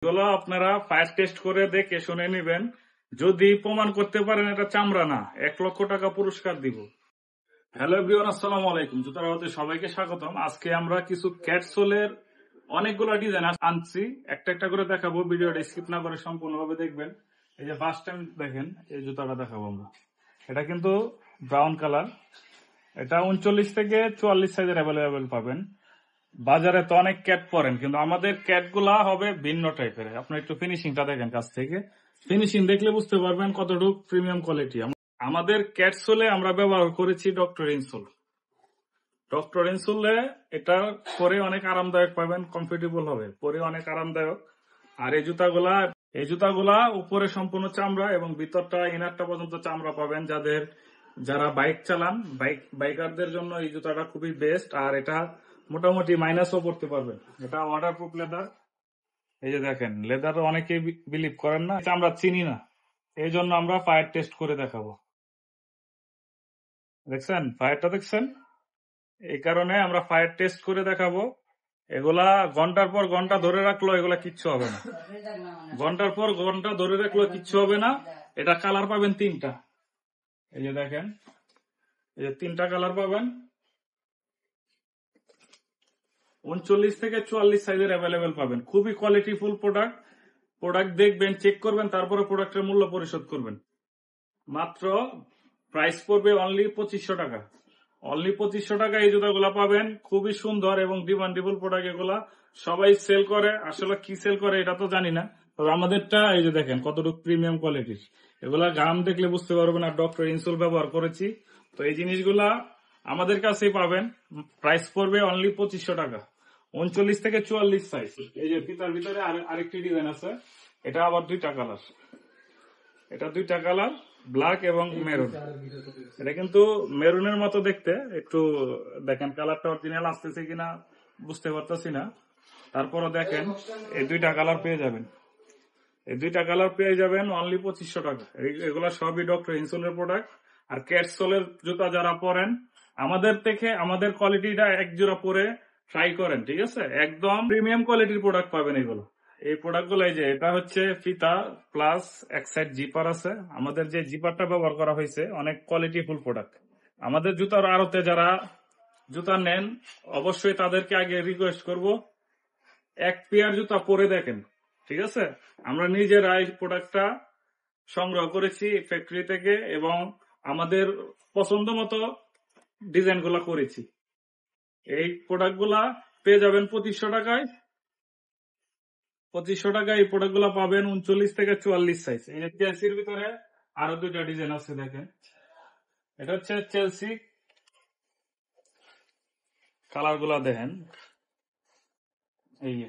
এগুলো আপনারা fire test করে দেখে শুনে নিবেন। যদি প্রমাণ করতে পারেন এটা চামড়া না, 1,00,000 টাকা পুরস্কার দিব। হ্যালো এভরিওয়ান, আসসালামু আলাইকুম। জুতার হতে সবাইকে স্বাগতম। আজকে আমরা কিছু ক্যাটসোলের অনেকগুলো ডিজাইন আনছি, একটা একটা করে দেখাবো। ভিডিওটা স্কিপ না করে সম্পূর্ণভাবে দেখবেন। এই যে ফার্স্ট টাইম দেখেন এই জুতাটা দেখাবো আমরা। এটা কিন্তু ব্রাউন কালার। এটা 39 থেকে 44 সাইজের অ্যাভেলেবেল পাবেন। বাজারে তো অনেক ক্যাট পরেন, কিন্তু আমাদের ক্যাট গুলা হবে ভিন্ন টাইপের। আপনি একটু ফিনিশিংটা দেখেন কাছ থেকে, ফিনিশিং দেখলে বুঝতে পারবেন কতটুকু প্রিমিয়াম কোয়ালিটি। আমাদের ক্যাটসোলে আমরা ব্যবহার করেছি ডক্টর ইনসোল। ডক্টর ইনসোলে এটা পরে অনেক আরামদায়ক পাবেন, কমফোর্টেবল হবে, পরে অনেক আরামদায়ক। আর এই জুতাগুলা উপরে সম্পূর্ণ চামড়া এবং ভিতরটা ইনারটা পর্যন্ত চামড়া পাবেন। যারা বাইক চালান, বাইকারদের জন্য এই জুতাটা খুবই বেস্ট। আর এটা মোটামুটি মাইনাসও পড়তে পারবেন। এটা ওয়াটারপ্রুফ লেদার। এই যে দেখেন, লেদার অনেকে বিলিভ করেন না, এটা আমরা চিনি না, এই জন্য আমরা ফায়ার টেস্ট করে দেখাবো। দেখছেন ফায়ারটা, দেখছেন? এই কারণে আমরা ফায়ার টেস্ট করে দেখাবো। এগুলা ঘন্টার পর ঘন্টা ধরে রাখলো এগুলা কিচ্ছু হবে না। ঘন্টার পর ঘন্টা ধরে রাখলো কিচ্ছু হবে না। এটা কালার পাবেন 3টা। এই যে দেখেন, এই যে 3টা কালার পাবেন। 39 থেকে 44 সাইজের অ্যাভেলেবেল পাবেন। খুবই কোয়ালিটিফুল প্রোডাক্ট দেখবেন, চেক করবেন, তারপরে প্রোডাক্টের মূল্য পরিশোধ করবেন। মাত্র প্রাইস পড়বে অনলি 2500 টাকা। অনলি 2500 টাকা এই জুতাগুলা পাবেন। খুবই সুন্দর এবং ডিমান্ডেবল প্রোডাক্ট এগুলা। সবাই সেল করে, আসলে কি সেল করে এটা তো জানি না, তবে আমাদেরটা এই যে দেখেন কতটুকু প্রিমিয়াম কোয়ালিটির। এগুলা গাম দেখলে বুঝতে পারবেন। আর ডক্টর ইনসোল ব্যবহার করেছি, তো এই জিনিসগুলা আমাদের কাছেই পাবেন। প্রাইস পড়বে অনলি 2500 টাকা। 39 থেকে 44 সাইজ। এই যে ফিতার ভিতরে আরেকটি ডিজাইন আছে। এটা আবার 2টা কালার। এটা 2টা কালার, ব্ল্যাক এবং মেরুন। এটা কিন্তু মেরুনের মতো দেখতে। একটু দেখেন কালারটা অরিজিনাল আসতেছে কিনা বুঝতে পারতেছি না, তারপরও দেখেন এই 2টা কালার পেয়ে যাবেন। এই 2টা কালার পেয়ে যাবেন অনলি 2500 টাকা। এগুলা সবই ডক্টর ইনসোলের প্রোডাক্ট। আর ক্যাটসোলের জুতা যারা পরেন, আমাদের থেকে আমাদের কোয়ালিটিটা এক জোড়া পরে ট্রাই করেন, ঠিক আছে? একদম প্রিমিয়াম কোয়ালিটির প্রোডাক্ট পাবেন এগুলো। এই প্রোডাক্ট গুলো এই যে এটা হচ্ছে ফিতা প্লাস এক সাইড জিপার আছে। আমাদের যে জিপারটা ব্যবহার করা হয়েছে অনেক কোয়ালিটিফুল প্রোডাক্ট। আমাদের জুতার আড়তে যারা জুতা নেন, অবশ্যই তাদেরকে আগে রিকোয়েস্ট করব, এক পেয়ার জুতা পরে দেখেন, ঠিক আছে? আমরা নিজেরা এই প্রোডাক্টটা সংগ্রহ করেছি ফ্যাক্টরি থেকে এবং আমাদের পছন্দ মতো ডিজাইন গুলা করেছি। এই প্রোডাক্ট গুলা পেয়ে যাবেন 2500 টাকায়। 2500 টাকায় এই প্রোডাক্ট গুলা পাবেন 39 থেকে 44 সাইজ। এই যে চেলসির ভিতরে আরো 2টা ডিজাইন আছে, দেখেন। এটা হচ্ছে চেলসি, কালার গুলা দেখেন। এই যে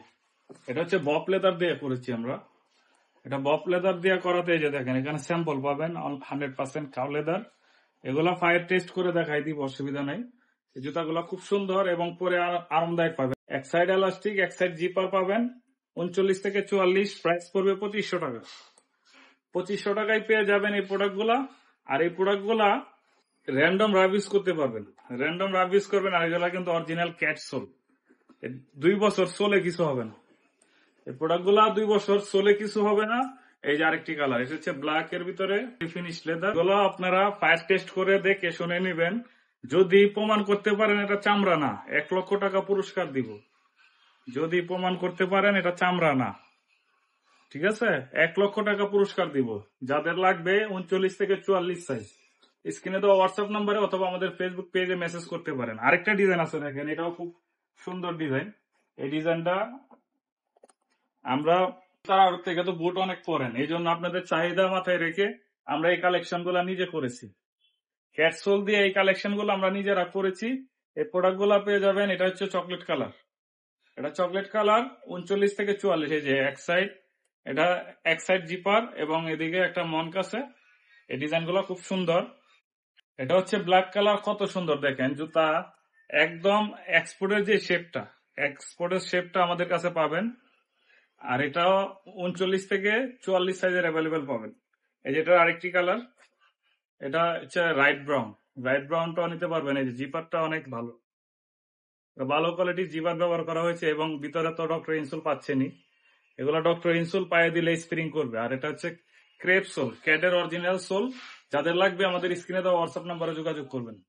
এটা হচ্ছে বপ লেদার দিয়ে করেছি আমরা। এটা বপ লেদার দিয়ে করাতে এই যে দেখেন এখানে স্যাম্পল পাবেন 100% কাউ লেদার। এগুলা ফায়ার টেস্ট করে দেখাই দিব, অসুবিধা নাই। এই জুতাগুলা খুব সুন্দর এবং পরে আরামদায়ক পাবেন। এক সাইড এলাস্টিক, এক সাইড জিপার পাবেন। 39 থেকে 44, প্রাইস পড়বে 2500 টাকা। 2500 টাকায় পেয়ে যাবেন এই প্রোডাক্ট গুলা। আর এই প্রোডাক্ট গুলা র্যান্ডম রাফ ইউজ করতে পারবেন, র্যান্ডম রাফ ইউজ করবেন। আর এগুলা কিন্তু অরিজিনাল ক্যাট সোল। 2 বছর সোলে কিছু হবে না। এই প্রোডাক্ট গুলা 2 বছর সোলে কিছু হবে না। এই যে আরেকটি কালার, এটা হচ্ছে ব্ল্যাক এর ভিতরে ফিনিশ লেদার। গুলো আপনারা ফায়ার টেস্ট করে দেখে শুনে নিবেন। যদি প্রমাণ করতে পারেন এটা চামড়া না, 1,00,000 টাকা পুরস্কার দিব। যদি প্রমাণ করতে পারেন এটা চামড়া না, ঠিক আছে? 1,00,000 টাকা পুরস্কার দিব। যাদের লাগবে 39 থেকে 44 সাইজ, স্ক্রিনে দেওয়া হোয়াটসঅ্যাপ নাম্বারে অথবা আমাদের ফেসবুক পেজে মেসেজ করতে পারেন। আরেকটা ডিজাইন আছে দেখেন, এটাও খুব সুন্দর ডিজাইন। এই ডিজাইনটা আমরা তারা থেকে তো বুট অনেক পরেন, এই জন্য আপনাদের চাহিদা মাথায় রেখে আমরা এই কালেকশন গুলা নিজে করেছি। ক্যাটসোল দিয়ে এই কালেকশন গুলো আমরা নিজেরা করেছি। এই প্রোডাক্ট গুলা পেয়ে যাবেন। এটা হচ্ছে চকলেট কালার। এটা চকলেট কালার 39 থেকে 44। এই যে এটা এক সাইড জিপার এবং এদিকে একটা মনক আছে। এই ডিজাইন গুলো খুব সুন্দর। এটা হচ্ছে ব্ল্যাক কালার, কত সুন্দর দেখেন জুতা। একদম এক্সপোর্টের শেপটা আমাদের কাছে পাবেন। আর এটাও 39 থেকে 44 সাইজের অ্যাভেলেবেল পাবেন। এই যে এটার আরেকটি কালার, এটা হচ্ছে রাইট ব্রাউনটাও নিতে পারবেন। এই যে জিপারটা অনেক ভালো, ভালো কোয়ালিটির জিপার ব্যবহার করা হয়েছে এবং ভিতরে তো ডক্টর ইনসোল পাচ্ছেনই। এগুলো ডক্টর ইনসোল পায়ে দিলে স্প্রিং করবে। আর এটা হচ্ছে ক্রেপ সোল, ক্যাটের অরিজিনাল সোল। যাদের লাগবে আমাদের স্ক্রিনে দেওয়া হোয়াটসঅ্যাপ নাম্বারে যোগাযোগ করবেন।